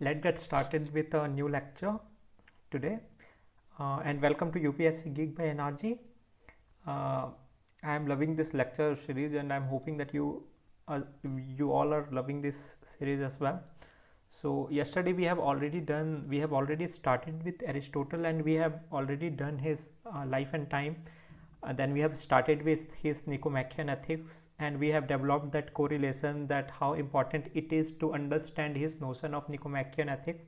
Let's get started with a new lecture today. And welcome to UPSC Geek by NRG. I am loving this lecture series, and I'm hoping that you all are loving this series as well. So yesterday we have already started with Aristotle, and we have already done his life and time. Then we have started with his Nicomachean Ethics, and we have developed that correlation, that how important it is to understand his notion of Nicomachean Ethics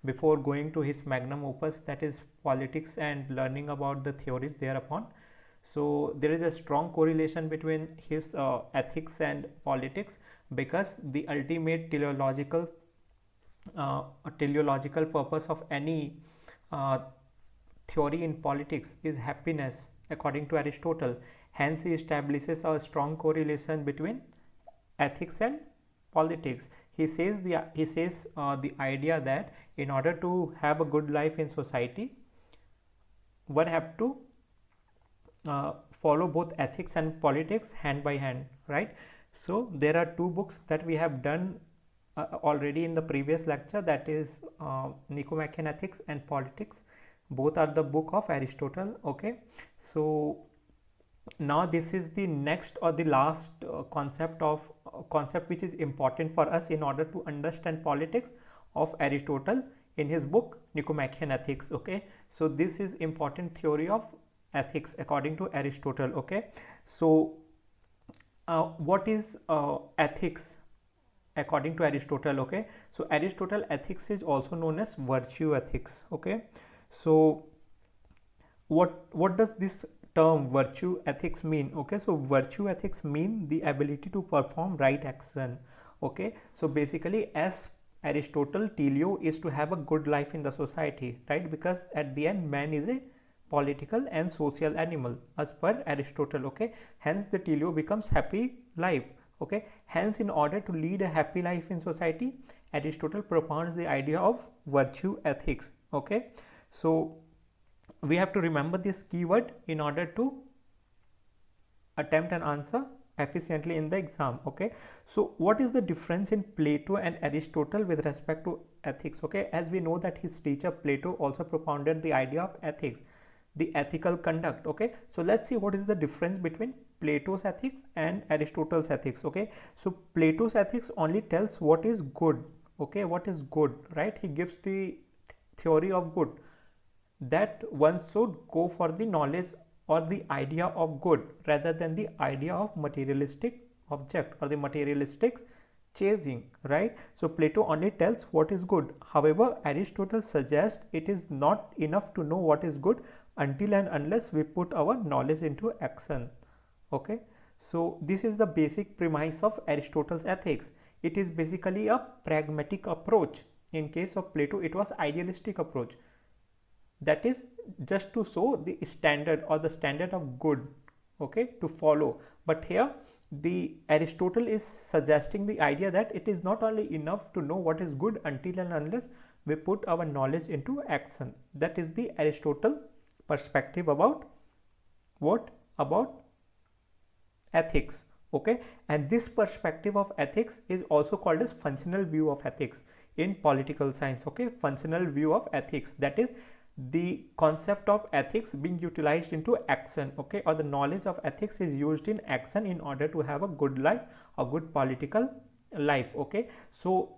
before going to his magnum opus, that is Politics, and learning about the theories thereupon. So there is a strong correlation between his ethics and politics, because the ultimate teleological purpose of any uh, theory in politics is happiness, according to Aristotle. Hence, he establishes a strong correlation between ethics and politics. He says the idea that in order to have a good life in society, one have to follow both ethics and politics hand by hand, right? So there are two books that we have done already in the previous lecture, that is Nicomachean Ethics and Politics. Both are the book of Aristotle. Okay, so now this is the next or the last concept which is important for us in order to understand politics of Aristotle in his book Nicomachean Ethics. Okay, so this is important theory of ethics according to Aristotle. Okay, so what is ethics according to Aristotle? Okay, so Aristotle ethics is also known as virtue ethics. Okay, so what does this term virtue ethics mean? Okay, so virtue ethics mean the ability to perform right action. Okay, so basically, as Aristotle, teleo is to have a good life in the society, right? Because at the end, man is a political and social animal as per Aristotle. Okay, hence the teleo becomes happy life. Okay, hence in order to lead a happy life in society, Aristotle propounds the idea of virtue ethics. Okay, so we have to remember this keyword in order to attempt an answer efficiently in the exam. Okay, so what is the difference in Plato and Aristotle with respect to ethics? Okay, as we know that his teacher Plato also propounded the idea of ethics, the ethical conduct. Okay, so let's see what is the difference between Plato's ethics and Aristotle's ethics. Okay, so Plato's ethics only tells what is good. Okay, what is good, right? He gives the theory of good, that one should go for the knowledge or the idea of good rather than the idea of materialistic object or the materialistic chasing, right? So Plato only tells what is good. However, Aristotle suggests it is not enough to know what is good until and unless we put our knowledge into action. Okay, so this is the basic premise of Aristotle's ethics. It is basically a pragmatic approach. In case of Plato, it was idealistic approach, that is just to show the standard or the standard of good, okay, to follow. But here the Aristotle is suggesting the idea that it is not only enough to know what is good until and unless we put our knowledge into action. That is the Aristotle perspective about what? About ethics. Okay, and this perspective of ethics is also called as functional view of ethics in political science. Okay, functional view of ethics, that is the concept of ethics being utilized into action. Okay, or the knowledge of ethics is used in action in order to have a good life, a good political life. Okay, so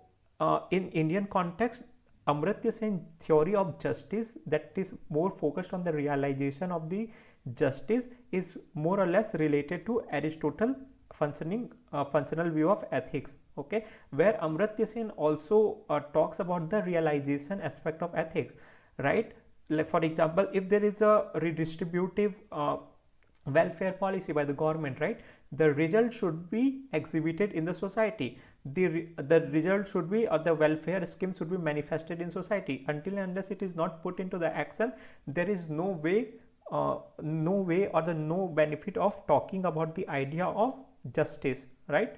in Indian context, Amartya Sen theory of justice, that is more focused on the realization of the justice, is more or less related to Aristotle functional view of ethics. Okay, where Amartya Sen also talks about the realization aspect of ethics, right? Like for example, if there is a redistributive welfare policy by the government, right, the result should be exhibited in the society. The result should be, or the welfare scheme should be manifested in society. Until and unless it is not put into the action, there is no way or the no benefit of talking about the idea of justice, right?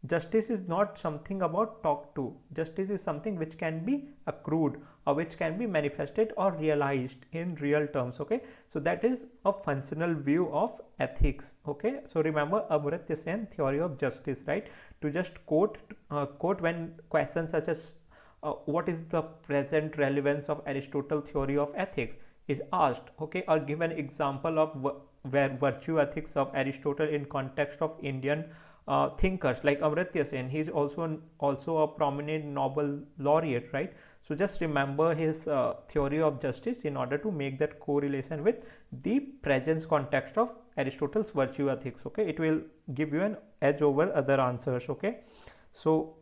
Justice is not something about talk to. Justice is something which can be accrued or which can be manifested or realized in real terms. Okay, so that is a functional view of ethics. Okay, so remember Amartya Sen theory of justice, right? To just quote when questions such as what is the present relevance of Aristotle theory of ethics is asked, okay, or give an example of where virtue ethics of Aristotle in context of Indian thinkers like Amartya Sen. He is also a prominent Nobel laureate, right? So just remember his theory of justice in order to make that correlation with the present context of Aristotle's virtue ethics. Okay, it will give you an edge over other answers. Okay, so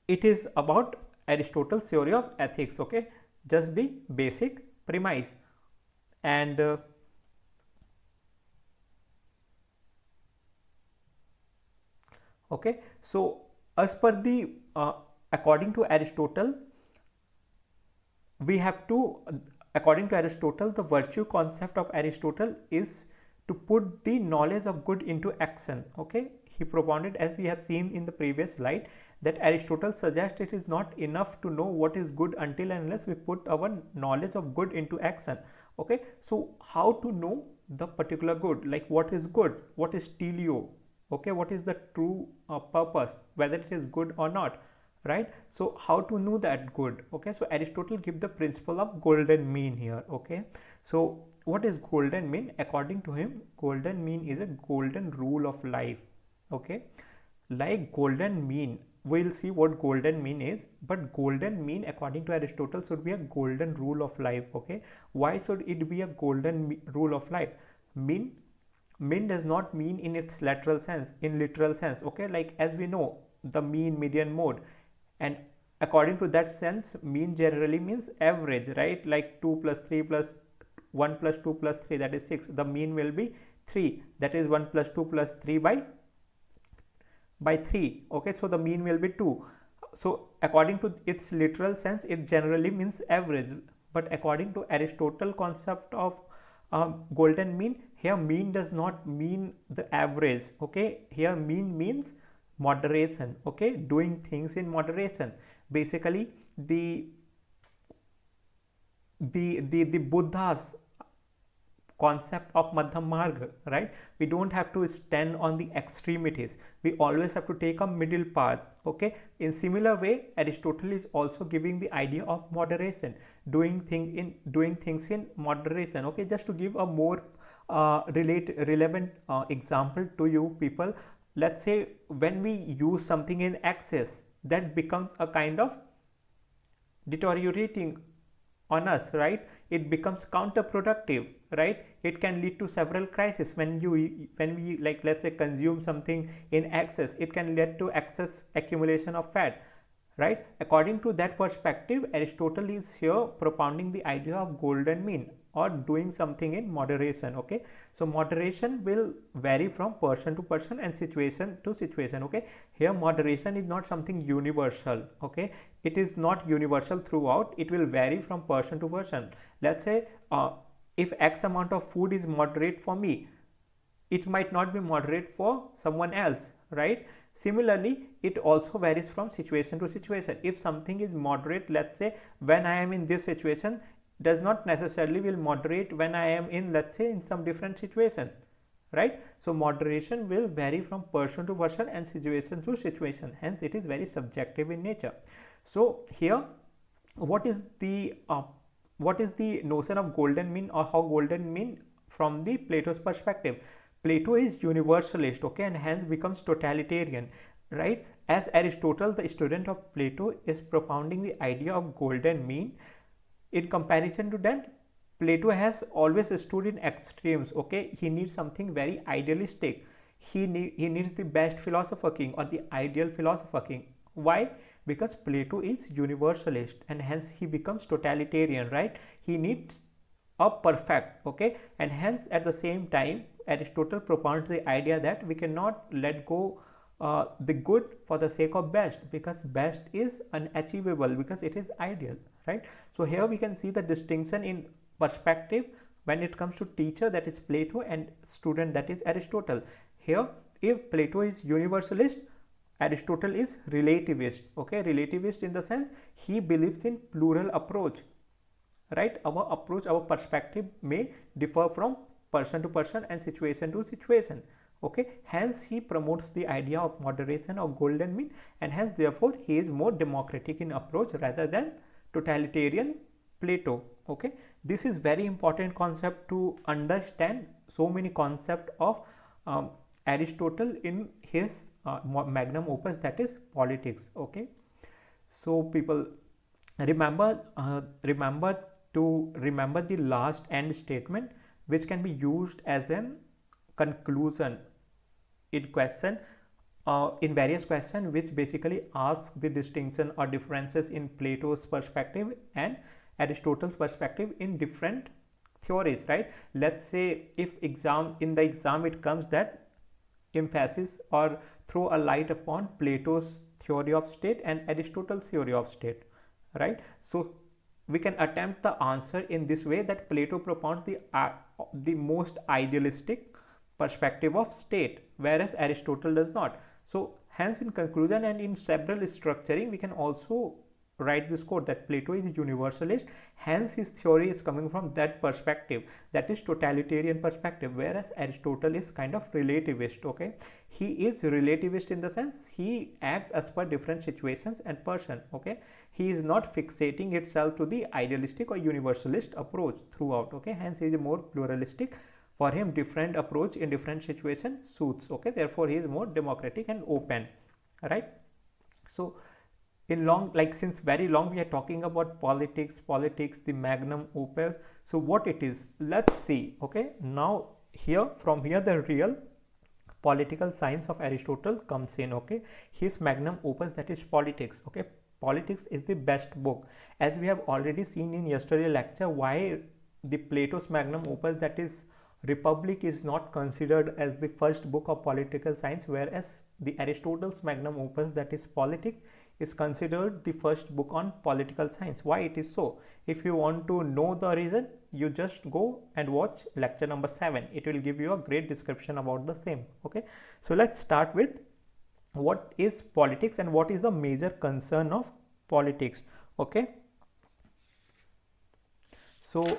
it is about Aristotle's theory of ethics. Okay, just the basic premise. And okay, so as per the according to Aristotle, we have to, according to Aristotle, the virtue concept of Aristotle is to put the knowledge of good into action. Okay, he propounded, as we have seen in the previous slide, that Aristotle suggests it is not enough to know what is good until and unless we put our knowledge of good into action. Okay, so how to know the particular good, like what is good, what is teleo, okay, what is the true purpose, whether it is good or not, right? So how to know that good? Okay, so Aristotle give the principle of golden mean here. Okay, so what is golden mean? According to him, golden mean is a golden rule of life. Okay, like golden mean, we'll see what golden mean is, but golden mean according to Aristotle should be a golden rule of life. Okay, why should it be a golden rule of life? Mean does not mean in its literal sense, okay, like as we know the mean, median, mode, and according to that sense, mean generally means average, right? Like 2 plus 3 plus 1 plus 2 plus 3, that is 6. The mean will be 3, that is 1 plus 2 plus 3 by 3. Okay, so the mean will be 2. So according to its literal sense, it generally means average, but according to Aristotle concept of golden mean, here mean does not mean the average. Okay, here mean means moderation. Okay, doing things in moderation. Basically the Buddha's concept of Madhyam Marg, right? We don't have to stand on the extremities, we always have to take a middle path. Okay, in similar way, Aristotle is also giving the idea of moderation, doing things in moderation. Okay, just to give a more relevant example to you people, let's say when we use something in excess, that becomes a kind of deteriorating on us, right? It becomes counterproductive, right? It can lead to several crises when we, like, let's say, consume something in excess. It can lead to excess accumulation of fat, right? According to that perspective, Aristotle is here propounding the idea of golden mean, or doing something in moderation. Okay, so moderation will vary from person to person and situation to situation. Okay, here moderation is not something universal. Okay, it is not universal throughout, it will vary from person to person. Let's say if X amount of food is moderate for me, it might not be moderate for someone else, right? Similarly, it also varies from situation to situation. If something is moderate, let's say when I am in this situation, does not necessarily will moderate when I am in, let's say, in some different situation, right? So moderation will vary from person to person and situation to situation, hence it is very subjective in nature. So here, what is the notion of golden mean, or how golden mean from the Plato's perspective? Plato is universalist, okay, and hence becomes totalitarian, right? As Aristotle, the student of Plato, is propounding the idea of golden mean, in comparison to that, Plato has always stood in extremes. Okay, he needs something very idealistic. He needs the best philosopher king, or the ideal philosopher king. Why? Because Plato is universalist, and hence he becomes totalitarian, right? He needs a perfect, okay, and hence at the same time Aristotle propounds the idea that we cannot let go the good for the sake of best, because best is unachievable, because it is ideal, right? So here we can see the distinction in perspective when it comes to teacher, that is Plato, and student, that is Aristotle. Here, if Plato is universalist, Aristotle is relativist. Okay, relativist in the sense he believes in plural approach, right? Our approach, our perspective may differ from person to person and situation to situation. Okay, hence he promotes the idea of moderation or golden mean, and hence therefore he is more democratic in approach rather than totalitarian Plato. Okay, this is very important concept to understand so many concept of Aristotle in his magnum opus, that is Politics. Okay, so people remember the last end statement, which can be used as an conclusion in question, in various questions, which basically ask the distinction or differences in Plato's perspective and Aristotle's perspective in different theories, right? Let's say if in the exam it comes that emphasis or throw a light upon Plato's theory of state and Aristotle's theory of state, right? So we can attempt the answer in this way, that Plato propounds the most idealistic perspective of state, whereas Aristotle does not. So hence in conclusion and in several structuring, we can also write this quote that Plato is a universalist, hence his theory is coming from that perspective, that is totalitarian perspective, whereas Aristotle is kind of relativist. Okay, he is relativist in the sense he acts as per different situations and person. Okay, he is not fixating itself to the idealistic or universalist approach throughout. Okay, hence he is more pluralistic. For him, different approach in different situation suits. Okay, therefore he is more democratic and open, right? So in long, like since very long we are talking about politics, the magnum opus. So what it is, let's see. Okay, now from here the real political science of Aristotle comes in. Okay, his magnum opus, that is Politics. Okay, Politics is the best book, as we have already seen in yesterday lecture why the Plato's magnum opus, that is Republic, is not considered as the first book of political science, whereas the Aristotle's magnum opus, that is Politics, is considered the first book on political science. Why it is so? If you want to know the reason, you just go and watch lecture number 7. It will give you a great description about the same. Okay, so let's start with what is politics and what is the major concern of politics. Okay, so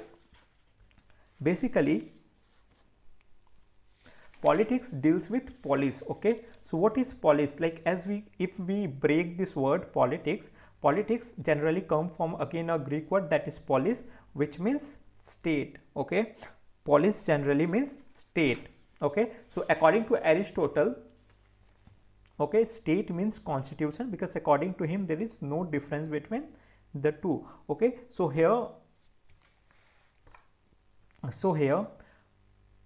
basically politics deals with polis. Okay, so what is polis? Like if we break this word politics generally come from again a Greek word, that is polis, which means state. Okay, polis generally means state. Okay, so according to Aristotle, okay, state means constitution, because according to him there is no difference between the two. Okay, so here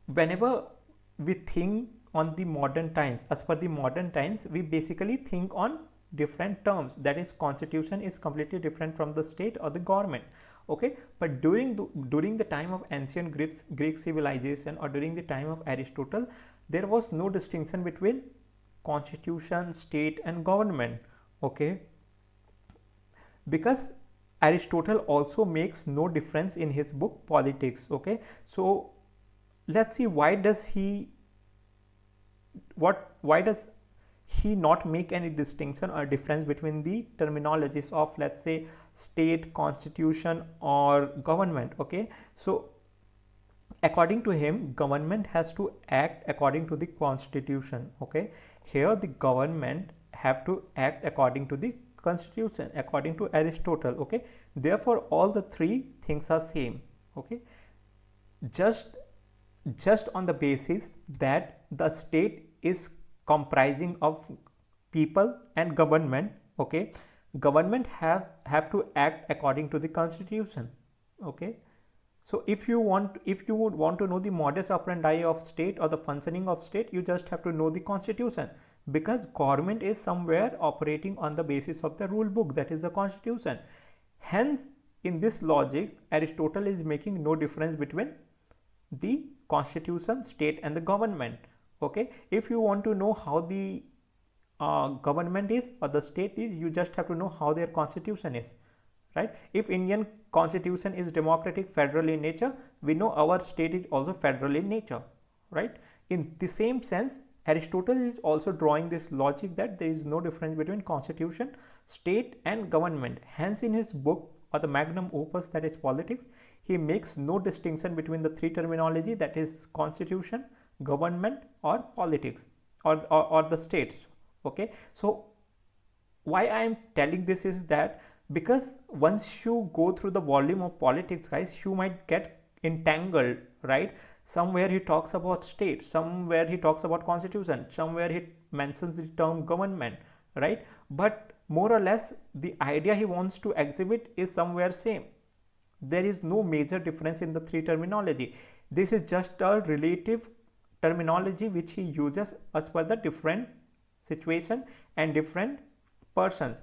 whenever we think on the modern times, as per the modern times, we basically think on different terms, that is constitution is completely different from the state or the government. Okay, but during the time of ancient Greek civilization, or during the time of Aristotle, there was no distinction between constitution, state and government. Okay, because Aristotle also makes no difference in his book Politics. Okay, so let's see why does he not make any distinction or difference between the terminologies of, let's say, state, constitution or government. Okay, so according to him, government has to act according to the constitution. Okay, here the government have to act according to the constitution according to Aristotle. Okay, therefore all the three things are same. Okay, just on the basis that the state is comprising of people and government. Okay, government have to act according to the constitution. Okay, so if you would want to know the modus operandi of state or the functioning of state, you just have to know the constitution, because government is somewhere operating on the basis of the rule book, that is the constitution. Hence in this logic, Aristotle is making no difference between the constitution, state and the government. Okay, if you want to know how the government is or the state is, you just have to know how their constitution is, right? If Indian constitution is democratic, federal in nature, we know our state is also federal in nature, right? In the same sense, Aristotle is also drawing this logic that there is no difference between constitution, state and government. Hence in his book or the magnum opus, that is Politics, he makes no distinction between the three terminology, that is constitution, government or politics or the states. Okay, so why I am telling this is that because once you go through the volume of politics, guys, you might get entangled, right? Somewhere he talks about state, somewhere he talks about constitution, somewhere he mentions the term government, right? But more or less the idea he wants to exhibit is somewhere same. There is no major difference in the three terminology. This is just a relative terminology which he uses as per the different situation and different persons,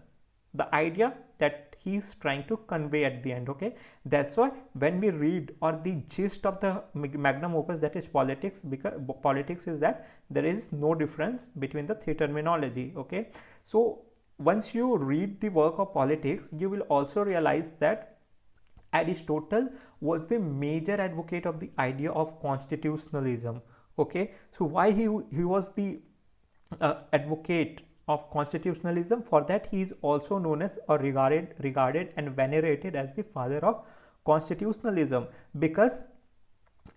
the idea that he is trying to convey at the end. Okay, that's why when we read, or the gist of the magnum opus, that is politics, because politics is that there is no difference between the three terminology. Okay, so once you read the work of politics, you will also realize that Aristotle was the major advocate of the idea of constitutionalism. Okay, so why he was the advocate of constitutionalism? For that, he is also known as, or regarded and venerated as, the father of constitutionalism, because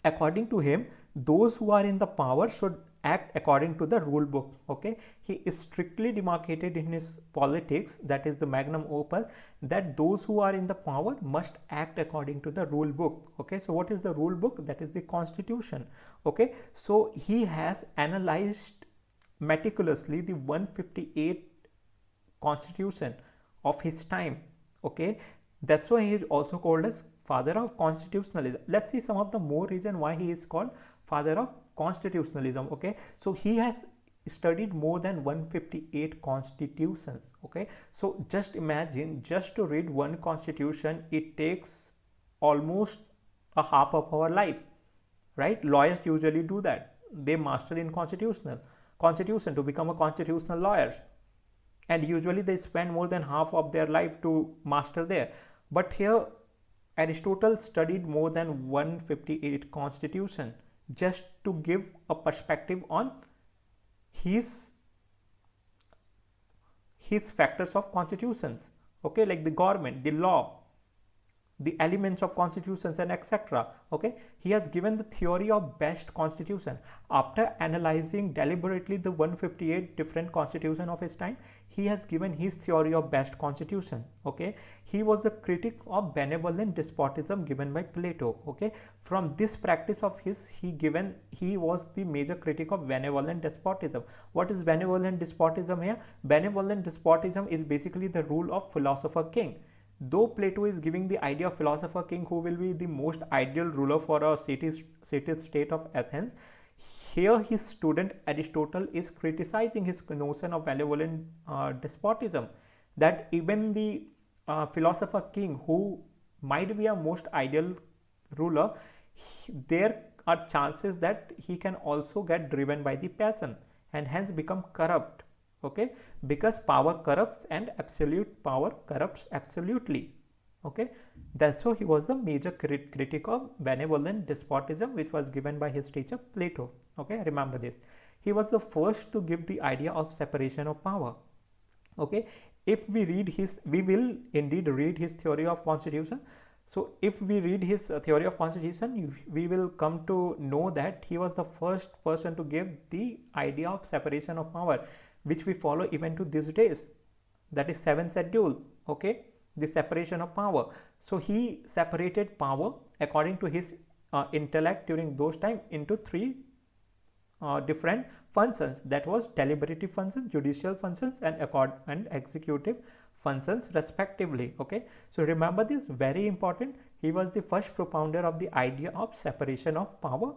according to him, those who are in the power should act according to the rule book. Okay, he is strictly demarcated in his politics, that is the magnum opus, that those who are in the power must act according to the rule book. Okay, so what is the rule book? That is the constitution. Okay, so he has analyzed meticulously the 158 constitution of his time. Okay, that's why he is also called as father of constitutionalism. Let's see some of the more reason why he is called father of constitutionalism. Okay, so he has studied more than 158 constitutions. Okay, so just imagine, just to read one constitution, it takes almost a half of our life, right? Lawyers usually do that. They master in constitution to become a constitutional lawyer, and usually they spend more than half of their life to master there. But here Aristotle studied more than 158 constitution just to give a perspective on his factors of constitutions. Okay, like the government, the law, the elements of constitutions, and etc. Okay, he has given the theory of best constitution. After analyzing deliberately the 158 different constitution of his time, he has given his theory of best constitution. Okay, he was a critic of benevolent despotism given by Plato. Okay, from this practice of his, he was the major critic of benevolent despotism. What is benevolent despotism here? Benevolent despotism is basically the rule of philosopher king. Though Plato is giving the idea of philosopher king who will be the most ideal ruler for a city state of Athens, here his student Aristotle is criticizing his notion of benevolent despotism, that even the philosopher king who might be a most ideal ruler, there are chances that he can also get driven by the passion and hence become corrupt. Okay, because power corrupts and absolute power corrupts absolutely. Okay, that's why he was the major critic of benevolent despotism, which was given by his teacher Plato. Okay, remember this. He was the first to give the idea of separation of power. Okay, if we read his, we will indeed read his theory of constitution. So if we read his theory of constitution, we will come to know that he was the first person to give the idea of separation of power, which we follow even to these days. That is 7th schedule. Okay, the separation of power. So he separated power according to his intellect during those time into three different functions. That was deliberative functions, judicial functions, and executive functions respectively. Okay, so remember this, very important. He was the first propounder of the idea of separation of power.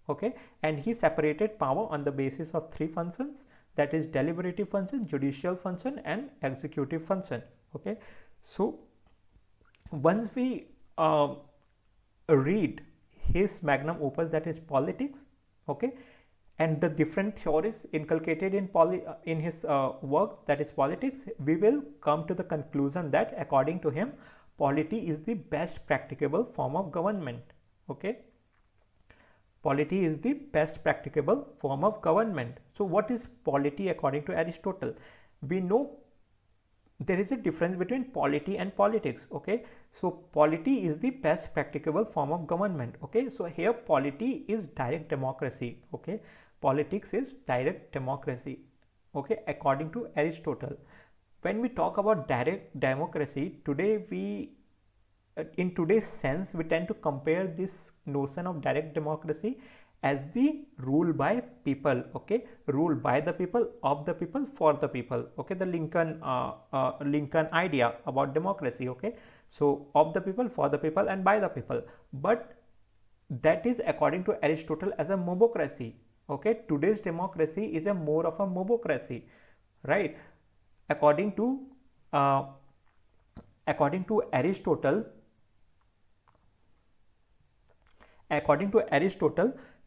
Okay, and he separated power on the basis of three functions, that is deliberative function, judicial function, and executive function. Okay, so once we read his magnum opus, that is politics, okay, and the different theories inculcated in his work, that is politics, we will come to the conclusion that according to him, polity is the best practicable form of government. Okay, polity is the best practicable form of government. So what is polity according to Aristotle? We know there is a difference between polity and politics. Okay, so polity is the best practicable form of government. Okay, so here polity is direct democracy. Okay, politics is direct democracy. Okay, according to Aristotle. When we talk about direct democracy today, we in today's sense we tend to compare this notion of direct democracy as the rule by people. Okay, rule by the people, of the people, for the people. Okay, the Lincoln idea about democracy. Okay, so of the people, for the people, and by the people. But that is according to Aristotle as a mobocracy. Okay, today's democracy is a more of a mobocracy, right? According to uh, according to Aristotle,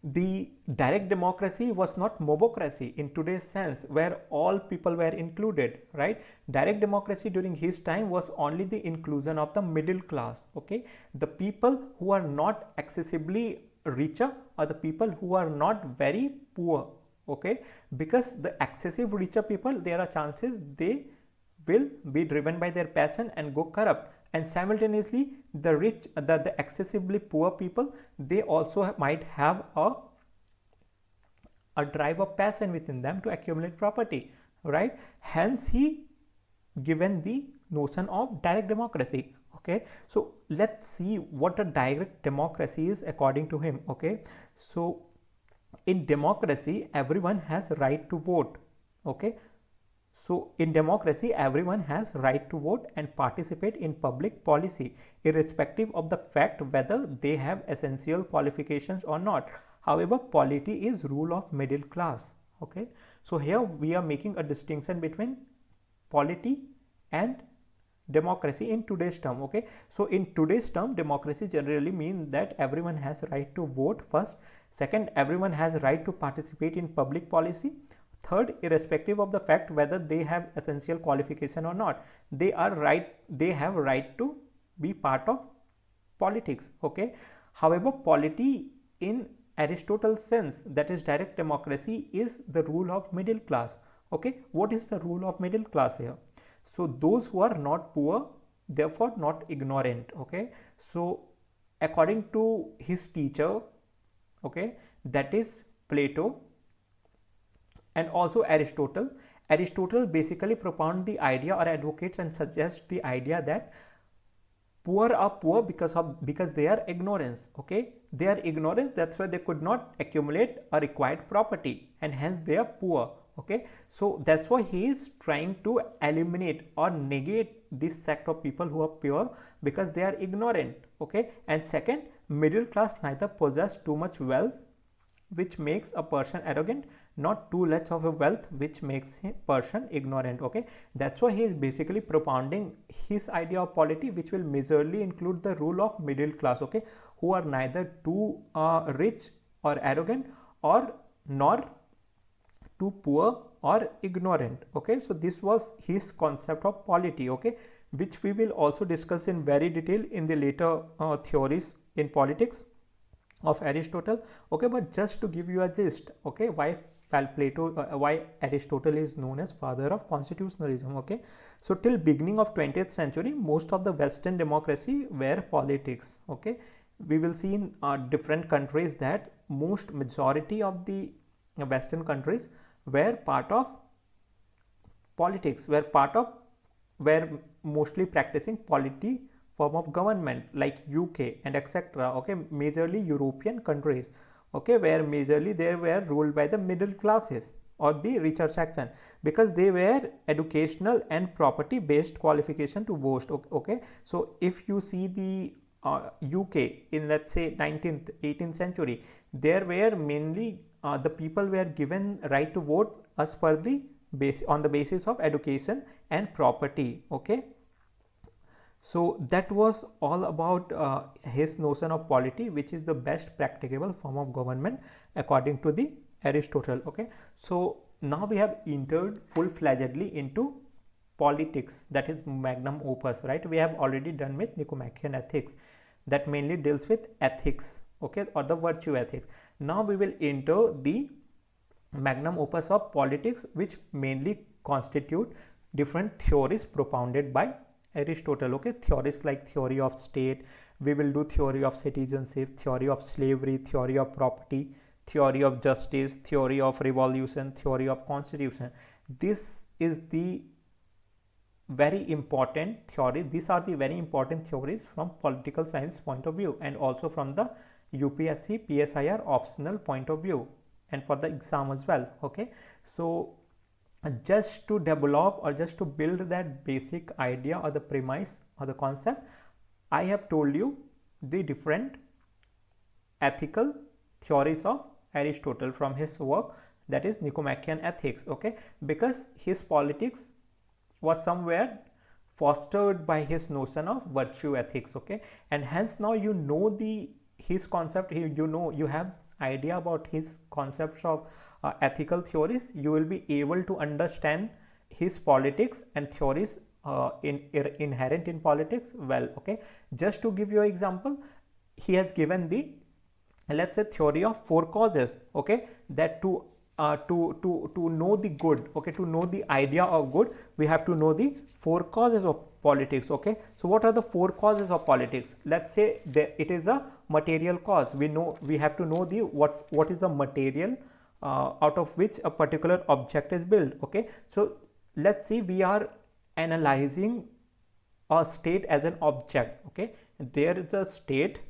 the direct democracy was not mobocracy in today's sense, where all people were included, right? Direct democracy during his time was only the inclusion of the middle class. Okay, the people who are not accessibly richer, or the people who are not very poor. Okay, because the excessive richer people, there are chances they will be driven by their passion and go corrupt, and simultaneously the rich, the excessively poor people, they also might have a drive of passion within them to accumulate property, right? Hence he given the notion of direct democracy. Okay, so let's see what a direct democracy is according to him. Okay, so in democracy everyone has right to vote. Okay, so in democracy everyone has right to vote and participate in public policy, irrespective of the fact whether they have essential qualifications or not. However, polity is rule of middle class. Okay, so here we are making a distinction between polity and democracy in today's term. Okay, so in today's term, democracy generally means that everyone has right to vote first. Second, everyone has right to participate in public policy. Third, irrespective of the fact whether they have essential qualification or not, they have right to be part of politics. Okay, however, polity in Aristotle's sense, that is direct democracy, is the rule of middle class. Okay, what is the rule of middle class here? So those who are not poor, therefore not ignorant. Okay, so according to his teacher, okay, that is Plato and also Aristotle. Aristotle basically propound the idea or advocates and suggests the idea that poor are poor because they are ignorance. Okay, they are ignorance, that's why they could not accumulate a required property, and hence they are poor. Okay, so that's why he is trying to eliminate or negate this sect of people who are poor because they are ignorant. Okay, and second, middle class neither possess too much wealth which makes a person arrogant, not too less of a wealth which makes a person ignorant. Okay, that's why he is basically propounding his idea of polity, which will majorly include the rule of middle class. Okay, who are neither too rich or arrogant, or nor too poor or ignorant. Okay, so this was his concept of polity. Okay, which we will also discuss in very detail in the later theories in politics of Aristotle. Okay, but just to give you a gist, okay, why why Aristotle is known as father of constitutionalism. Okay, so till beginning of 20th century, most of the Western democracy were politics. Okay, we will see in different countries that most majority of the Western countries were part of politics, were mostly practicing polity form of government, like UK and etc. Okay, majorly European countries. Okay, where majorly they were ruled by the middle classes or the richer section, because they were educational and property based qualification to boast. Okay, so if you see the UK in, let's say, 19th 18th century, there were mainly the people were given right to vote as per the on the basis of education and property. Okay, so that was all about his notion of polity, which is the best practicable form of government according to the Aristotle. Okay, so now we have entered full-fledgedly into politics, that is magnum opus, right? We have already done with Nicomachean ethics, that mainly deals with ethics, okay, or the virtue ethics. Now we will enter the magnum opus of politics, which mainly constitute different theories propounded by Aristotle. Okay, theories like theory of state, we will do theory of citizenship, theory of slavery, theory of property, theory of justice, theory of revolution, theory of constitution. This is the very important theory. These are the very important theories from political science point of view, and also from the UPSC PSIR optional point of view, and for the exam as well. Okay, so just to develop or just to build that basic idea or the premise or the concept, I have told you the different ethical theories of Aristotle from his work, that is Nicomachean Ethics. Okay, because his politics was somewhere fostered by his notion of virtue ethics. Okay, and hence now you know the his concept, you know, you have idea about his concepts of ethical theories, you will be able to understand his politics and theories inherent in politics well. Okay, just to give you an example, he has given the, let's say, theory of four causes. Okay, that to know the good, okay, to know the idea of good, we have to know the four causes of politics. Okay, so what are the four causes of politics? Let's say that it is a material cause. We have to know the what is the material out of which a particular object is built. Okay, so let's see, we are analyzing a state as an object. Okay, there is a state,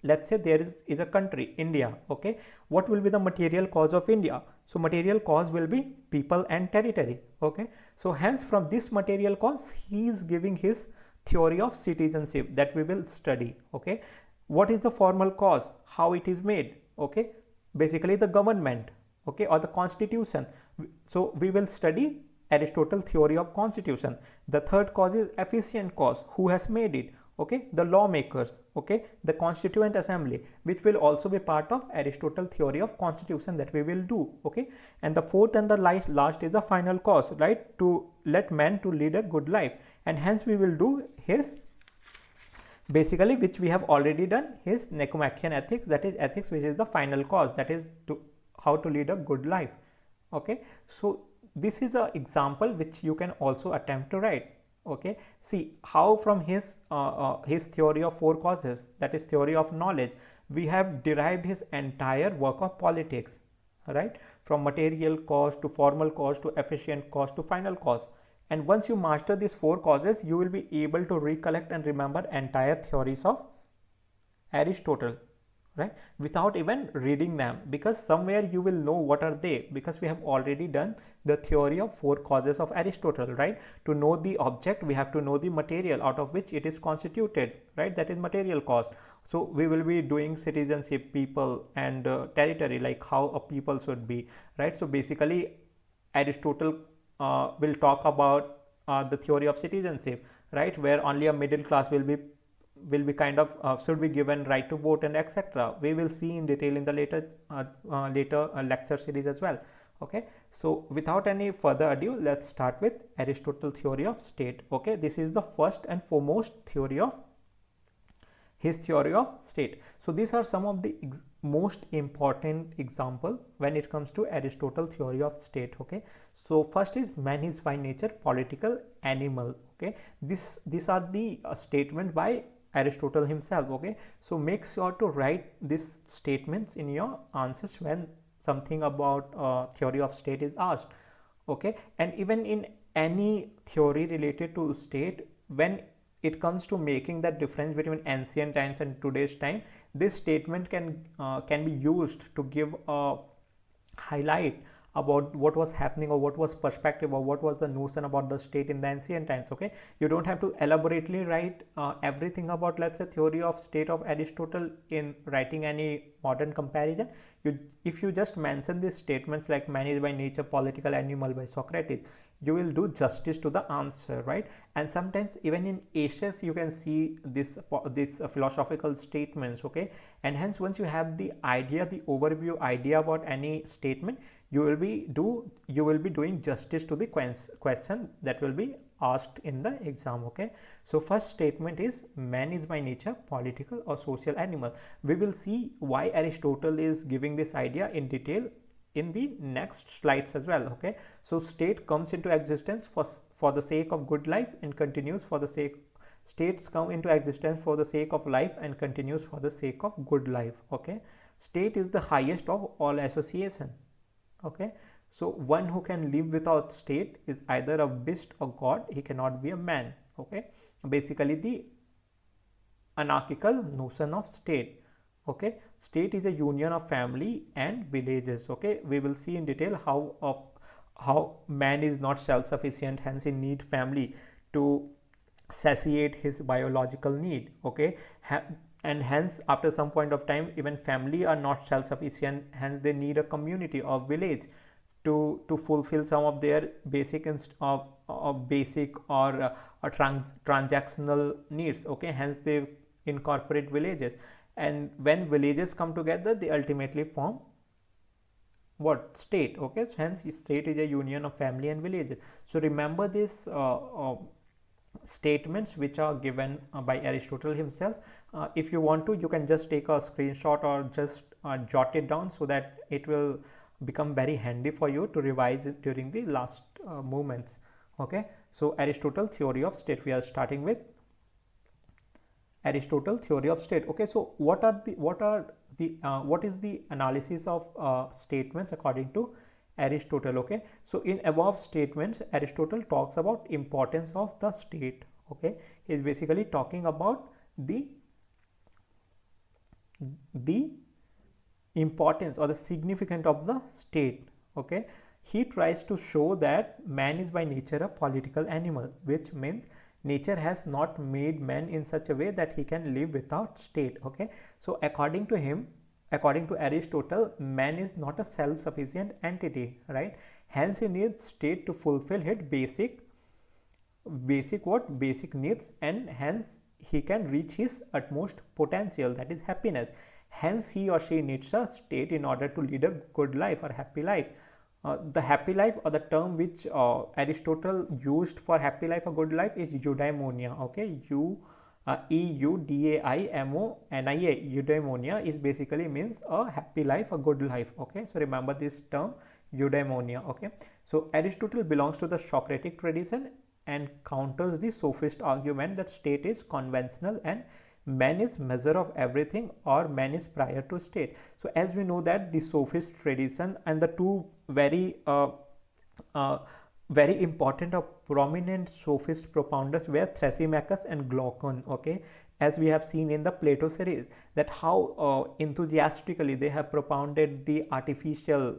let's say there is a country, India. Okay, what will be the material cause of India? So material cause will be people and territory. Okay, so hence from this material cause he is giving his theory of citizenship that we will study. Okay, what is the formal cause, how it is made? Okay, basically the government, okay, or the constitution. So we will study Aristotle theory of constitution. The third cause is efficient cause, who has made it? Okay, the lawmakers. Okay, the constituent assembly, which will also be part of Aristotle theory of constitution that we will do. Okay, and the fourth and the last is the final cause, right, to let man to lead a good life, and hence we will do his, basically, which we have already done, his Nicomachean Ethics, that is ethics which is the final cause, that is to how to lead a good life. Okay, so this is an example which you can also attempt to write. Okay, see how from his theory of four causes, that is theory of knowledge, we have derived his entire work of politics, right, from material cause to formal cause to efficient cause to final cause. And once you master these four causes, you will be able to recollect and remember entire theories of Aristotle, right, without even reading them, because somewhere you will know what are they, because we have already done the theory of four causes of Aristotle, right. To know the object, we have to know the material out of which it is constituted, right, that is material cause. So we will be doing citizenship, people, and territory, like how a people should be, right. So basically Aristotle will talk about the theory of citizenship, right, where only a middle class will be kind of should be given right to vote and etc. We will see in detail in the later lecture series as well. Okay, so without any further ado, let's start with Aristotle theory of state. Okay, this is the first and foremost theory of his theory of state. So these are some of the most important example when it comes to Aristotle theory of state. Okay, so first is man is by nature political animal. Okay, these are the statement by Aristotle himself. Okay, so make sure to write these statements in your answers when something about theory of state is asked. Okay, and even in any theory related to state, when it comes to making that difference between ancient times and today's time, this statement can be used to give a highlight about what was happening, or what was perspective, or what was the notion about the state in the ancient times. Okay, you don't have to elaborately write everything about, let's say, theory of state of Aristotle in writing any modern comparison. If you just mention these statements like man is by nature political animal by Socrates, you will do justice to the answer, right. And sometimes even in essays you can see this philosophical statements. Okay, and hence once you have the idea, the overview idea about any statement, you will be doing justice to the question that will be asked in the exam. Okay, so first statement is man is by nature political or social animal. We will see why Aristotle is giving this idea in detail in the next slides as well. Okay, so state comes into existence for the sake of good life and continues for the sake, states come into existence for the sake of life and continues for the sake of good life. Okay, state is the highest of all association. Okay, so one who can live without state is either a beast or god, he cannot be a man. Okay, basically the anarchical notion of state. Okay, state is a union of family and villages. Okay, we will see in detail how man is not self-sufficient, hence he need family to satiate his biological need. Okay, and hence after some point of time even family are not self-sufficient, hence they need a community or village to fulfill some of their basic basic or transactional needs. Okay, hence they incorporate villages, and when villages come together they ultimately form what? State. Okay, hence state is a union of family and villages. So remember this statements which are given by Aristotle himself. If you want to, you can just take a screenshot or just jot it down so that it will become very handy for you to revise it during the last moments. Okay, so Aristotle theory of state, we are starting with Aristotle theory of state. Okay, so what is the analysis of statements according to Aristotle? Okay, so in above statements Aristotle talks about importance of the state. Okay, he is basically talking about the importance or the significance of the state. Okay, he tries to show that man is by nature a political animal, which means nature has not made man in such a way that he can live without state. Okay, so according to him, according to Aristotle, man is not a self-sufficient entity, right? Hence he needs state to fulfill his basic needs, and hence he can reach his utmost potential, that is happiness. Hence he or she needs a state in order to lead a good life or happy life. The happy life, or the term which Aristotle used for happy life or good life, is eudaimonia. Okay, eudaimonia. Eudaimonia is basically means a happy life, a good life. Okay, so remember this term eudaimonia. Okay, so Aristotle belongs to the Socratic tradition and counters the sophist argument that state is conventional and man is measure of everything, or man is prior to state. So as we know that the sophist tradition and the two very important or prominent sophist propounders were Thrasymachus and Glaucon. Okay, as we have seen in the Plato series, that how enthusiastically they have propounded the artificial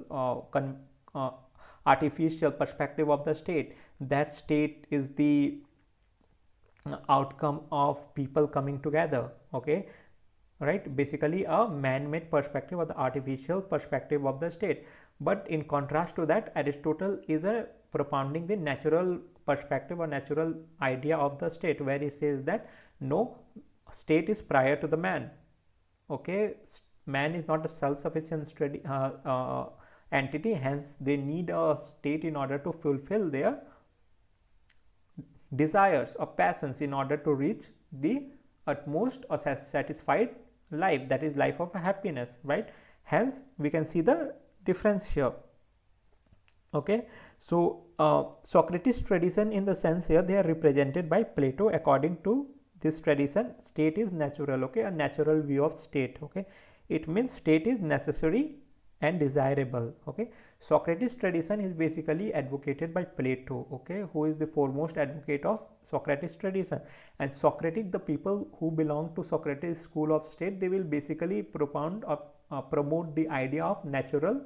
perspective of the state, that state is the outcome of people coming together. Okay, right, basically a man-made perspective or the artificial perspective of the state. But in contrast to that, Aristotle is propounding the natural perspective or natural idea of the state, where he says that no, state is prior to the man. Okay, man is not a self-sufficient entity, hence they need a state in order to fulfill their desires or passions, in order to reach the utmost or satisfied life, that is life of happiness, right? Hence we can see the difference here. Okay, so Socrates tradition, in the sense here they are represented by Plato. According to this tradition, state is natural. Okay, a natural view of state. Okay, it means state is necessary and desirable. Okay, Socrates tradition is basically advocated by Plato. Okay, who is the foremost advocate of Socrates tradition. And Socratic, the people who belong to Socrates school of state, they will basically propound or promote the idea of natural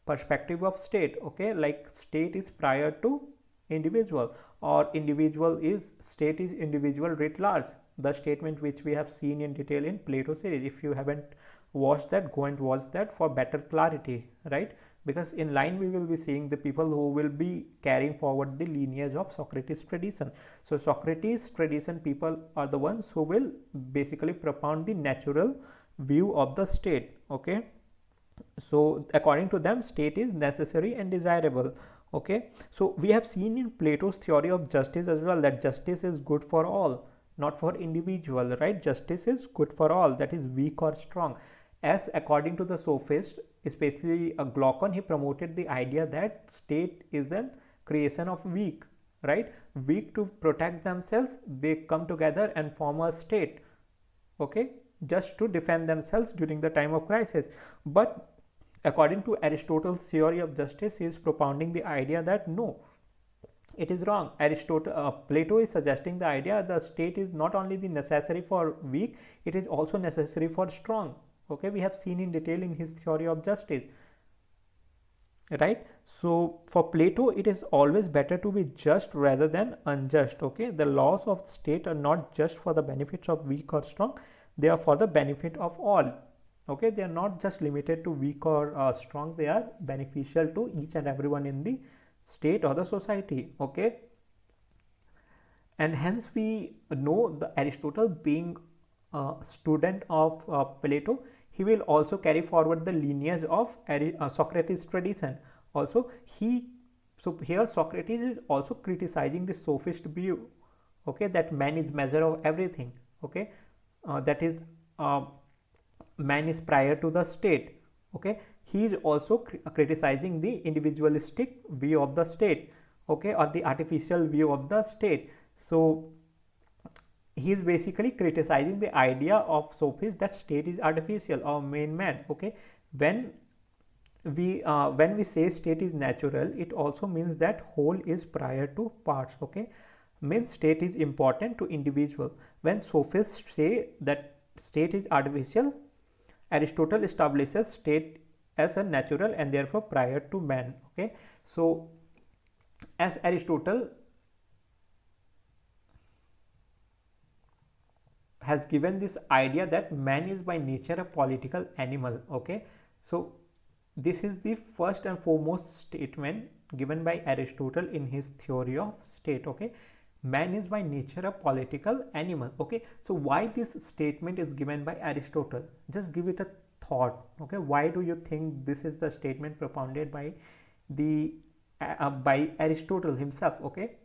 perspective of state. Okay, like state is prior to individual, or individual is state is individual writ large, the statement which we have seen in detail in Plato series. If you haven't watched that, go and watch that for better clarity, right? Because in line we will be seeing the people who will be carrying forward the lineage of Socrates tradition. So Socrates tradition people are the ones who will basically propound the natural view of the state. Okay, so according to them, state is necessary and desirable. Okay, so we have seen in Plato's theory of justice as well, that justice is good for all, not for individual, right? Justice is good for all, that is weak or strong. As according to the sophist, especially Glaucon, he promoted the idea that state is a creation of weak, right? Weak, to protect themselves, they come together and form a state, okay, just to defend themselves during the time of crisis. But according to Aristotle's theory of justice, he is propounding the idea that no, it is wrong. Plato is suggesting the idea the state is not only the necessary for weak, it is also necessary for strong. Okay, we have seen in detail in his theory of justice, right? So for Plato, it is always better to be just rather than unjust. Okay, the laws of state are not just for the benefits of weak or strong, they are for the benefit of all. Okay, they are not just limited to weak or strong, they are beneficial to each and everyone in the state or the society. Okay, and hence we know the Aristotle, being a student of Plato, he will also carry forward the lineage of Socrates tradition. Also so here Socrates is also criticizing the sophist view, okay, that man is measure of everything. Okay, that is man is prior to the state. Okay, he is also criticizing the individualistic view of the state, okay, or the artificial view of the state. So he is basically criticizing the idea of sophists that state is artificial or man. Okay, when we say state is natural, it also means that whole is prior to parts. Okay, means state is important to individual. When sophists say that state is artificial, Aristotle establishes state as a natural and therefore prior to man. Okay, so as Aristotle has given this idea that man is by nature a political animal. Okay, so this is the first and foremost statement given by Aristotle in his theory of state. Okay, man is by nature a political animal. Okay, so why this statement is given by Aristotle? Just give it a thought. Okay, why do you think this is the statement propounded by the by Aristotle himself? Okay,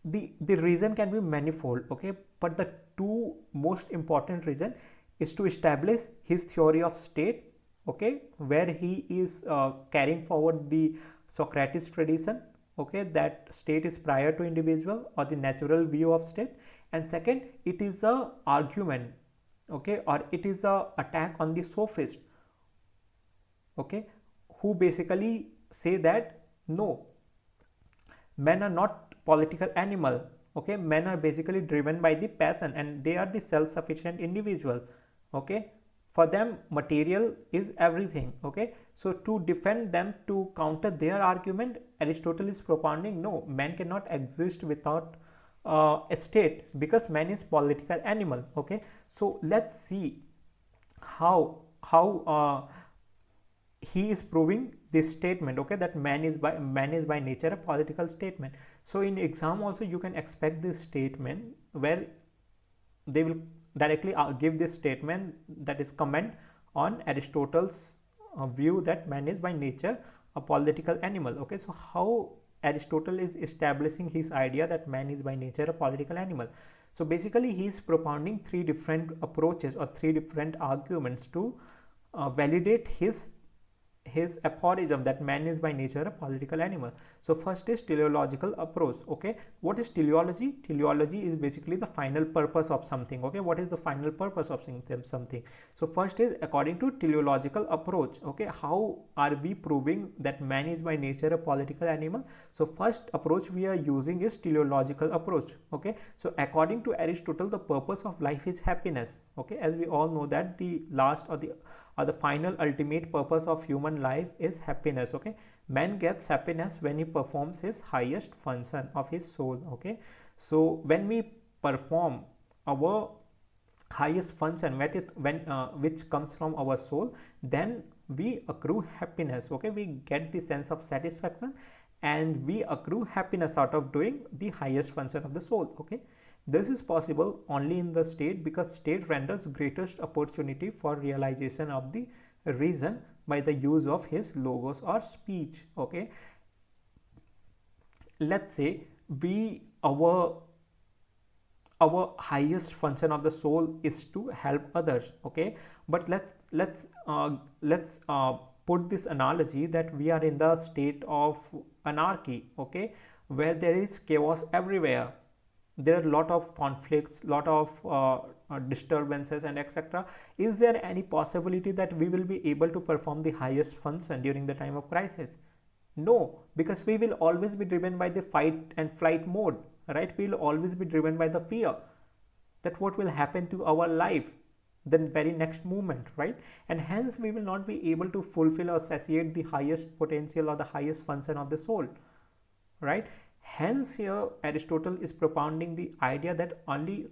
the reason can be manifold. Okay, but the two most important reason is to establish his theory of state. Okay, where he is carrying forward the Socrates tradition. Okay, that state is prior to individual or the natural view of state. And second, it is a argument, okay, or it is a attack on the sophist, okay, who basically say that no, men are not political animal. Okay, men are basically driven by the passion and they are the self-sufficient individual. Okay, for them material is everything. Okay, so to defend them, to counter their argument, Aristotle is propounding no, man cannot exist without a state because man is political animal. Okay, so let's see how he is proving this statement. Okay, that man is by nature a political statement. So in exam also you can expect this statement where they will directly give this statement, that is comment on Aristotle's view that man is by nature a political animal. Okay, so how Aristotle is establishing his idea that man is by nature a political animal? So basically he is propounding three different approaches or three different arguments to validate his aphorism that man is by nature a political animal. So first is teleological approach. Okay, what is teleology? Teleology is basically the final purpose of something. Okay, what is the final purpose of something? So first is according to teleological approach. Okay, how are we proving that man is by nature a political animal? So first approach we are using is teleological approach. Okay, so according to Aristotle, the purpose of life is happiness. Okay, as we all know that the last or the final ultimate purpose of human life is happiness. Okay, man gets happiness when he performs his highest function of his soul. Okay, so when we perform our highest function which comes from our soul, then we accrue happiness. Okay, we get the sense of satisfaction and we accrue happiness out of doing the highest function of the soul. Okay, this is possible only in the state because state renders greatest opportunity for realization of the reason by the use of his logos or speech. Okay, let's say our our highest function of the soul is to help others. Okay, but let's put this analogy that we are in the state of anarchy, okay, where there is chaos everywhere. There are a lot of conflicts, lot of disturbances and etc. Is there any possibility that we will be able to perform the highest function during the time of crisis? No, because we will always be driven by the fight and flight mode, right? We will always be driven by the fear that what will happen to our life the very next moment, right? And hence we will not be able to fulfill or satiate the highest potential or the highest function of the soul, right? Hence here Aristotle is propounding the idea that only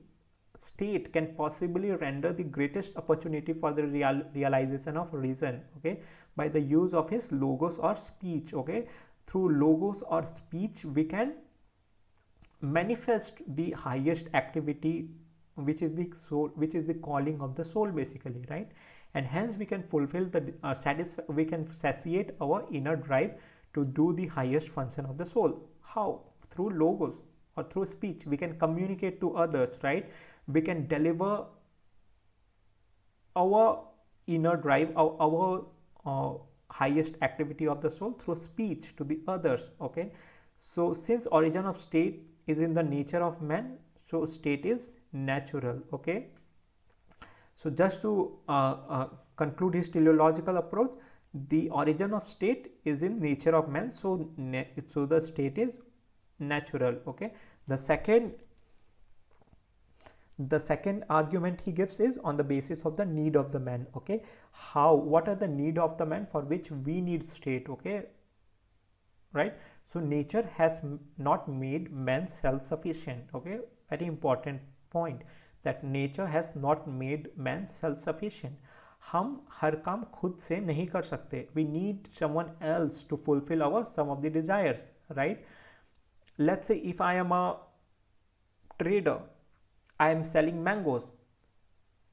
state can possibly render the greatest opportunity for the realization of reason, okay, by the use of his logos or speech. Okay, through logos or speech we can manifest the highest activity, which is the soul, which is the calling of the soul basically, right? And hence we can fulfill the we can satiate our inner drive to do the highest function of the soul. How? Through logos or through speech we can communicate to others, right? We can deliver our inner drive, our highest activity of the soul through speech to the others. Okay, so since origin of state is in the nature of man, so state is natural. Okay, so just to conclude his teleological approach, the origin of state is in nature of man, so so the state is natural. Okay, the second argument he gives is on the basis of the need of the man. Okay, what are the need of the man for which we need state? Okay, right? So nature has not made man self-sufficient. Okay, very important point, that nature has not made man self-sufficient. हम हर काम खुद से नहीं कर सकते. We need someone else to fulfill our some of the desires, right? Let's say if I am a trader, I am selling mangoes.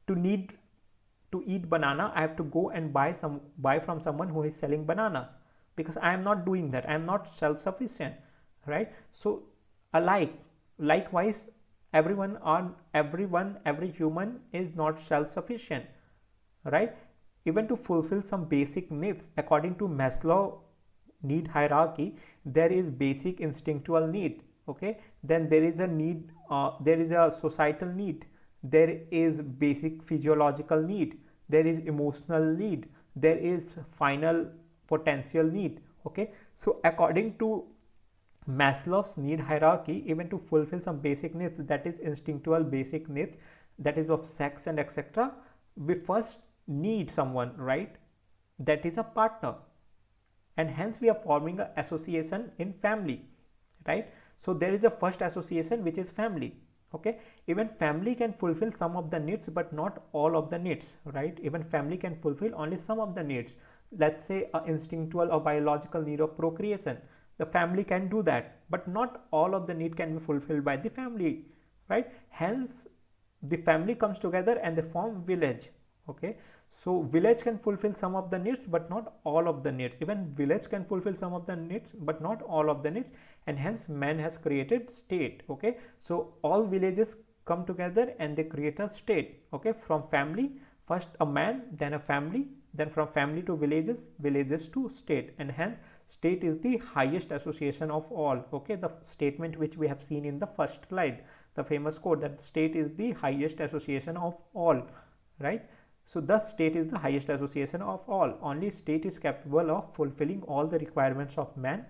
To eat banana, I have to go and buy from someone who is selling bananas, because I am not doing that. I am not self-sufficient, right? So likewise, every human is not self-sufficient, right? Even to fulfill some basic needs according to Maslow need hierarchy, there is basic instinctual need. Okay, then there is a need, there is a societal need, there is basic physiological need, there is emotional need, there is final potential need. Okay, so according to Maslow's need hierarchy, even to fulfill some basic needs, that is instinctual basic needs, that is of sex and etc., we first need someone, right? That is a partner, and hence we are forming an association in family, right? So there is a first association, which is family. Okay, even family can fulfill some of the needs but not all of the needs, right? Even family can fulfill only some of the needs. Let's say an instinctual or biological need of procreation, the family can do that, but not all of the need can be fulfilled by the family, right? Hence the family comes together and they form village. Okay, so village can fulfill some of the needs but not all of the needs. Even village can fulfill some of the needs but not all of the needs, and hence man has created state. Okay, so all villages come together and they create a state. Okay, from family, first a man, then a family, then from family to villages, villages to state, and hence state is the highest association of all. Okay, the statement which we have seen in the first slide, the famous quote that state is the highest association of all, right? So thus state is the highest association of all. Only state is capable of fulfilling all the requirements of man.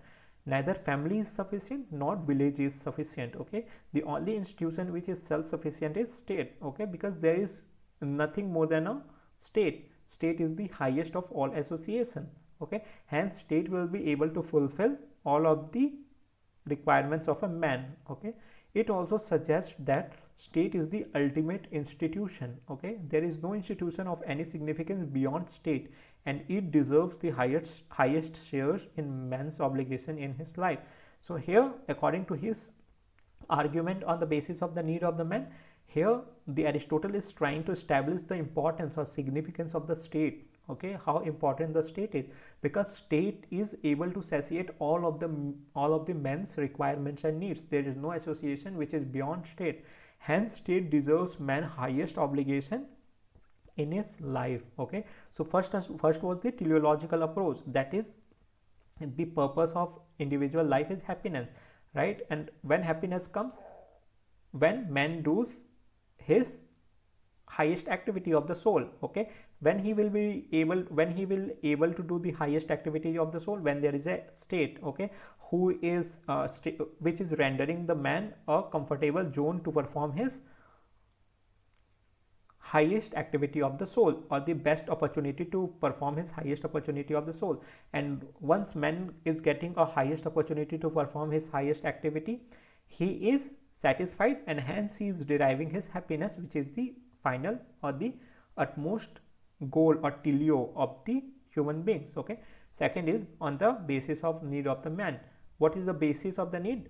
Neither family is sufficient nor village is sufficient. Okay, the only institution which is self-sufficient is state. Okay, because there is nothing more than a state. State is the highest of all association. Okay, hence state will be able to fulfill all of the requirements of a man. Okay, it also suggests that state is the ultimate institution. Okay, there is no institution of any significance beyond state, and it deserves the highest shares in man's obligation in his life. So here, according to his argument on the basis of the need of the man, here the Aristotle is trying to establish the importance or significance of the state. Okay, how important the state is, because state is able to satiate all of the men's requirements and needs. There is no association which is beyond state. hence state deserves man highest obligation in his life. Okay, so first was the teleological approach, that is the purpose of individual life is happiness, right? And when happiness comes, when man does his highest activity of the soul. Okay, when he will be able, when he will able to do the highest activity of the soul, when there is a state, okay, who is which is rendering the man a comfortable zone to perform his highest activity of the soul, or the best opportunity to perform his highest opportunity of the soul. And once man is getting a highest opportunity to perform his highest activity, he is satisfied, and hence he is deriving his happiness, which is the final or the utmost goal or teleo of the human beings. Okay, second is on the basis of need of the man. What is the basis of the need?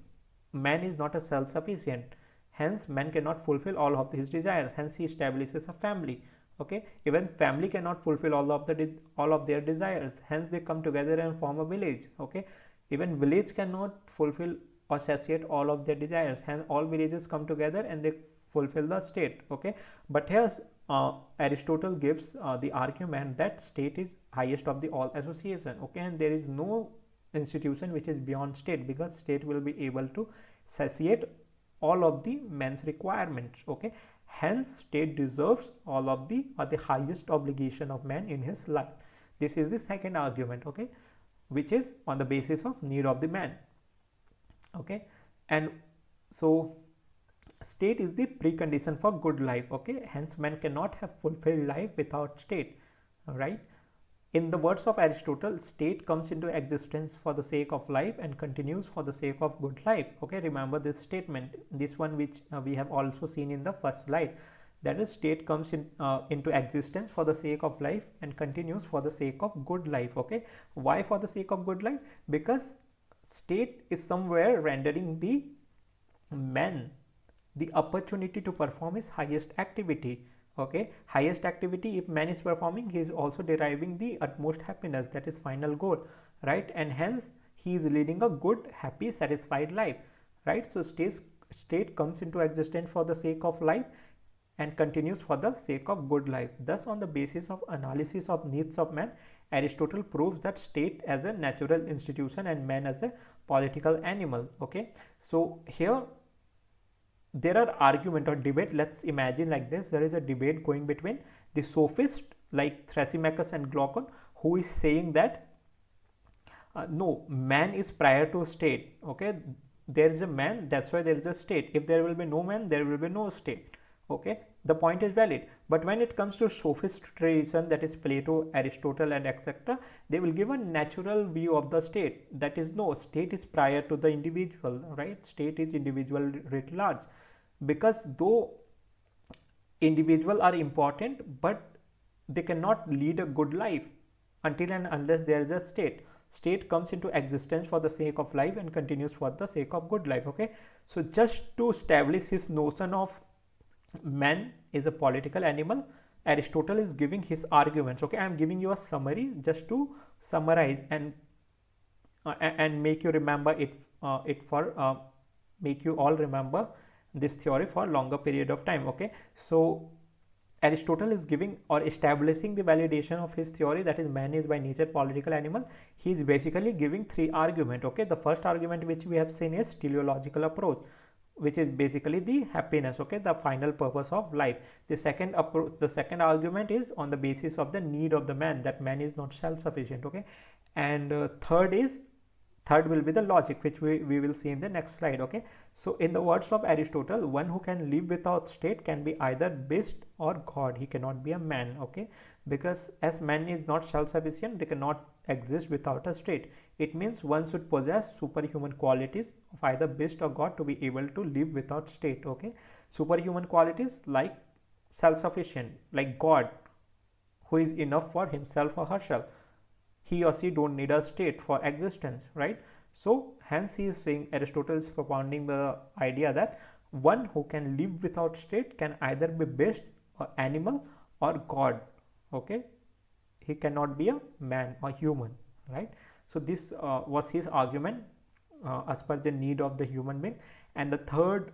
Man is not a self-sufficient, hence man cannot fulfill all of his desires, hence he establishes a family. Okay, even family cannot fulfill all of their desires, hence they come together and form a village. Okay, even village cannot fulfill or satiate all of their desires, hence all villages come together and they fulfill the state. Okay, but here Aristotle gives the argument that state is highest of the all association. Okay, and there is no institution which is beyond state, because state will be able to satiate all of the man's requirements. Okay, hence state deserves all of the or the highest obligation of man in his life. This is the second argument. Okay, which is on the basis of need of the man. Okay, and so state is the precondition for good life. Okay, hence man cannot have fulfilled life without state, right? In the words of Aristotle, state comes into existence for the sake of life and continues for the sake of good life. Okay, remember this statement, this one which we have also seen in the first slide, that is state comes into existence for the sake of life and continues for the sake of good life. Okay, why for the sake of good life? Because state is somewhere rendering the man the opportunity to perform his highest activity. Okay, highest activity, if man is performing, he is also deriving the utmost happiness, that is final goal, right? And hence he is leading a good, happy, satisfied life, right? So state comes into existence for the sake of life and continues for the sake of good life. Thus, on the basis of analysis of needs of man, Aristotle proves that state as a natural institution and man as a political animal. Okay, so here there are argument or debate. Let's imagine like this, there is a debate going between the sophist like Thrasymachus and Glaucon, who is saying that no, man is prior to state. Okay, there is a man, that's why there is a state. If there will be no man, there will be no state. Okay, the point is valid. But when it comes to sophist tradition, that is Plato, Aristotle and etc., they will give a natural view of the state, that is no, state is prior to the individual, right? State is individual writ large, because though individual are important, but they cannot lead a good life until and unless there is a state. State comes into existence for the sake of life and continues for the sake of good life. Okay, so just to establish his notion of man is a political animal, Aristotle is giving his arguments. Okay, I am giving you a summary just to summarize and make you remember it make you all remember this theory for a longer period of time. Okay, so Aristotle is giving or establishing the validation of his theory, that is man is by nature political animal. He is basically giving three arguments. Okay, the first argument which we have seen is teleological approach, which is basically the happiness, okay, the final purpose of life. The second approach, the second argument is on the basis of the need of the man, that man is not self-sufficient. Okay, and third will be the logic, which we will see in the next slide. Okay, so in the words of Aristotle, one who can live without state can be either beast or god, he cannot be a man. Okay, because as man is not self-sufficient, they cannot exist without a state. It means one should possess superhuman qualities of either beast or god to be able to live without state. Okay, superhuman qualities like self-sufficient, like god, who is enough for himself or herself. He or she don't need a state for existence, right? So hence he is saying, Aristotle is propounding the idea that one who can live without state can either be beast or animal or god. Okay, he cannot be a man or human, right? So this was his argument as per the need of the human being. And the third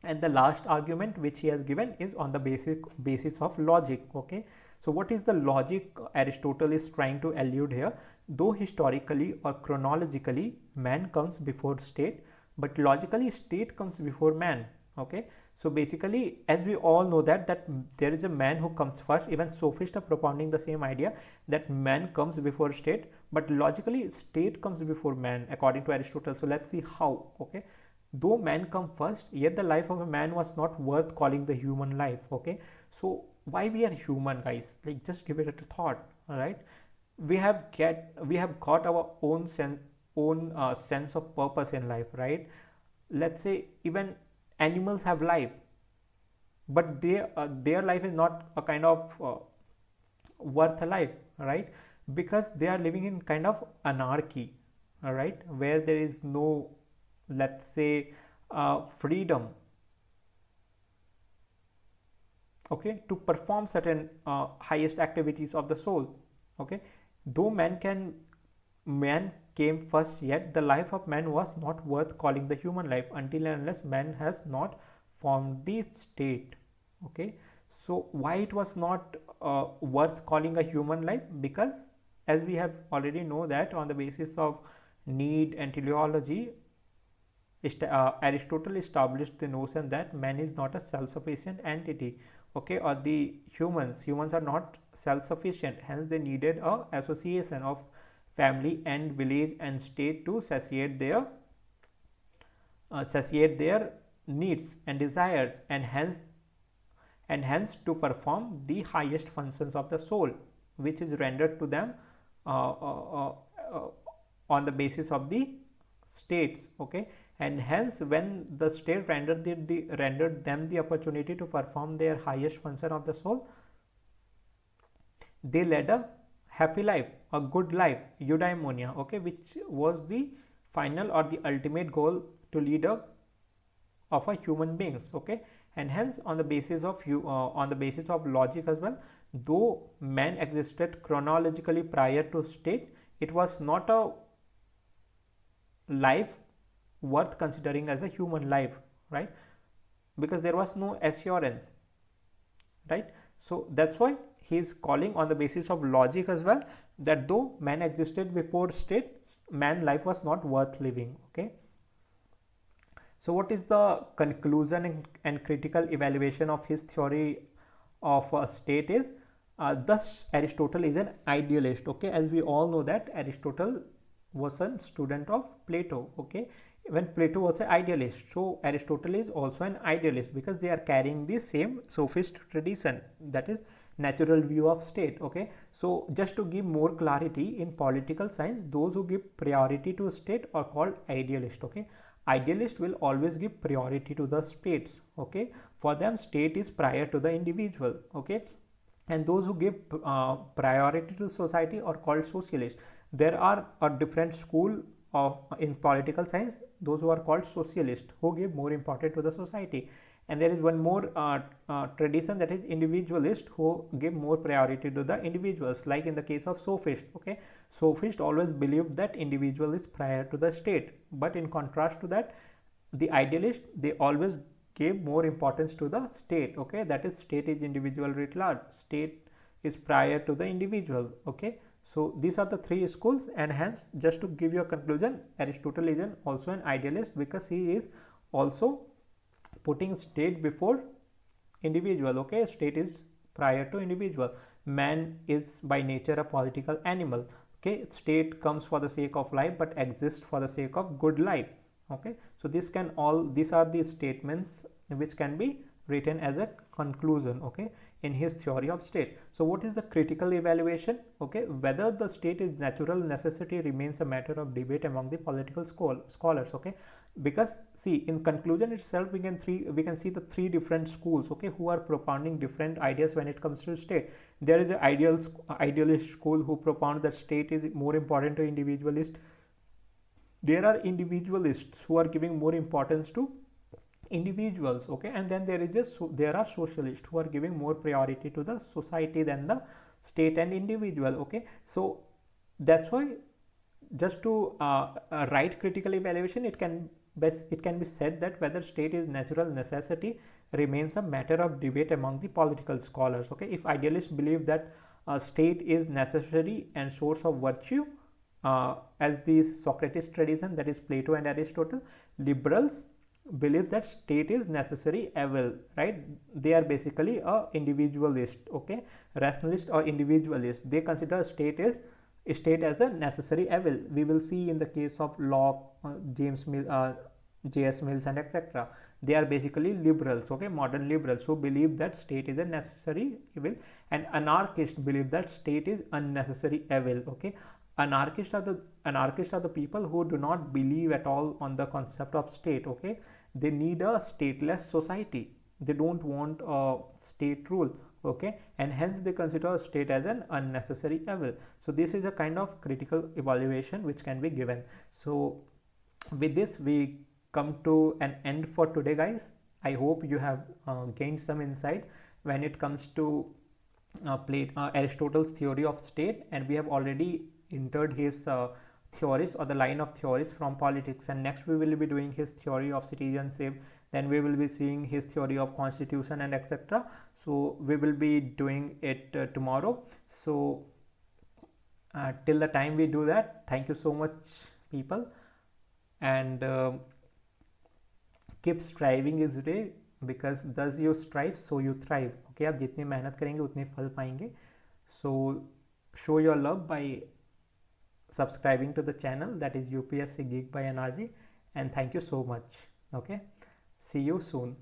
and the last argument which he has given is on the basis of logic. Okay, so what is the logic Aristotle is trying to allude here? Though historically or chronologically man comes before state, but logically state comes before man. Okay, so basically, as we all know that there is a man who comes first. Even sophists are propounding the same idea, that man comes before state, but logically state comes before man according to Aristotle. So let's see how. Okay, though man come first, yet the life of a man was not worth calling the human life. Okay, so why we are human, guys? Like, just give it a thought. All right, we have got our own sense of purpose in life, right? Let's say even animals have life, but their life is not a kind of worth a life, right? Because they are living in kind of anarchy, all right, where there is no, let's say, freedom, okay, to perform certain highest activities of the soul. Okay, though man came first, yet the life of man was not worth calling the human life until and unless man has not formed the state. Okay, so why it was not worth calling a human life? Because, as we have already know, that on the basis of need and teleology, Aristotle established the notion that man is not a self-sufficient entity. Okay, or the humans are not self-sufficient, hence they needed a association of family and village and state to satiate their needs and desires, and hence to perform the highest functions of the soul, which is rendered to them uh, uh, uh, uh, on the basis of the states. Okay, and hence when the state rendered them the opportunity to perform their highest function of the soul, they led a happy life, a good life, eudaimonia. Okay, which was the final or the ultimate goal to lead of a human beings. Okay, and hence on the basis of logic as well, though man existed chronologically prior to state, it was not a life worth considering as a human life, right? Because there was no assurance, right? So that's why he is calling on the basis of logic as well, that though man existed before state, man life was not worth living. Okay, so what is the conclusion and critical evaluation of his theory of a state is, thus Aristotle is an idealist. Okay, as we all know that Aristotle was a student of Plato. Okay, when Plato was an idealist, so Aristotle is also an idealist, because they are carrying the same sophist tradition, that is natural view of state. Okay, so just to give more clarity, in political science, those who give priority to state are called idealist. Okay, idealist will always give priority to the states. Okay, for them state is prior to the individual. Okay, and those who give priority to society are called socialist. There are a different school of in political science, those who are called socialist, who give more importance to the society, and there is one more tradition, that is individualist, who give more priority to the individuals, like in the case of sophist. Okay, sophist always believed that individual is prior to the state, but in contrast to that, the idealist, they always gave more importance to the state. Okay, that is state is individual writ large, state is prior to the individual. Okay, so these are the three schools, and hence just to give you a conclusion, Aristotle is also an idealist, because he is also putting state before individual. Okay, state is prior to individual. Man is by nature a political animal. Okay, state comes for the sake of life but exists for the sake of good life. Okay, so these are the statements which can be written as a conclusion, okay, in his theory of state. So what is the critical evaluation? Okay, whether the state is natural necessity remains a matter of debate among the political scholars. Okay, because see, in conclusion itself, we can see the three different schools, okay, who are propounding different ideas when it comes to state. There is an idealist school who propound that state is more important to individualist. There are individualists who are giving more importance to individuals. Okay, and then there are socialists who are giving more priority to the society than the state and individual. Okay, so that's why just to write critical evaluation, it can but it can be said that whether state is natural necessity remains a matter of debate among the political scholars. Okay, if idealists believe that a state is necessary and source of virtue, as the Socrates tradition, that is Plato and Aristotle, liberals believe that state is necessary evil, right? They are basically a individualist, okay, rationalist or individualist. They consider state as a necessary evil. We will see in the case of Locke, J.S. Mills and etc. They are basically liberals, okay, modern liberals who believe that state is a necessary evil, and anarchists believe that state is unnecessary evil, okay. Anarchists are the people who do not believe at all on the concept of state, okay. They need a stateless society. They don't want a state rule, okay, and hence they consider state as an unnecessary evil. So this is a kind of critical evaluation which can be given. So with this we come to an end for today, guys. I hope you have gained some insight when it comes to Aristotle's theory of state, and we have already entered his theories or the line of theories from politics, and next we will be doing his theory of citizenship, then we will be seeing his theory of constitution and etc. So we will be doing it tomorrow. So till the time we do that, thank you so much people, and keep striving is day, because thus you strive so you thrive. Okay, आप जितनी मेहनत करेंगे उतने फल पाएंगे. So show your love by subscribing to the channel, that is UPSC Geek by NRG, and thank you so much. Okay, see you soon.